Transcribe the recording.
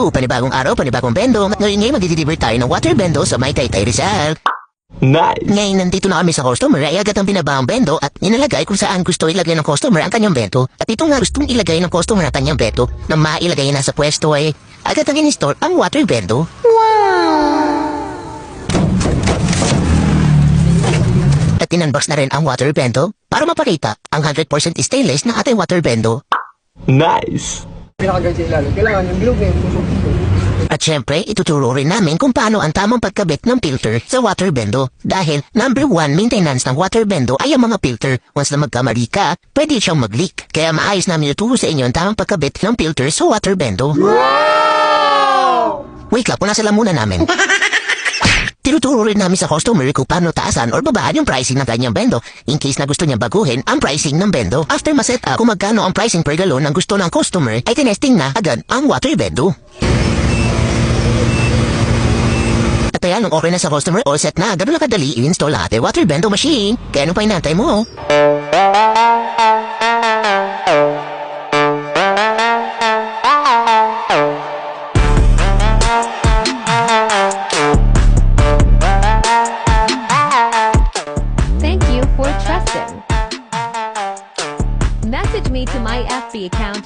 Panibagong araw, panibagong bendo. Ngayon magdi-deliver tayo ng water bendo sa may Taytay Rizal. Nice! Ngayon nandito na kami sa customer ay agad ang binaba ang bendo at inilagay kung saan gusto ilagay ng customer ang kanyang bento. At ito nga gustong ilagay ng customer ang kanyang bento na mailagay na sa pwesto ay agad ang in-store ang water bendo. At in-unbox na rin ang water bendo para mapakita ang 100% stainless na ating water bendo. Nice! Pinakagay sa ilalim. Kailangan yung bilog na yung tusok dito. At syempre, ituturo rin namin kung paano ang tamang pagkabit ng filter sa water bendo. Dahil, number 1 maintenance ng water bendo ay ang mga filter. Once na magkamali ka, pwede siyang mag-leak. Kaya maayos namin ituro sa inyo ang tamang pagkabit ng filter sa water bendo. Wow! Wait lang, punasan lang muna namin. Tinuturo rin namin sa customer kung paano taasan or babaan yung pricing ng kanyang bendo in case na gusto niya baguhin ang pricing ng bendo. After ma-set up kung magkano ang pricing per galon ang gusto ng customer, ay tinesting na agad ang water bendo. At ayan, nung okay na sa customer, all set na, gano'n na kadali i-install ang ating water bendo machine. Kaya anong pa inantay mo? Thank you for trusting. Message me to my FB account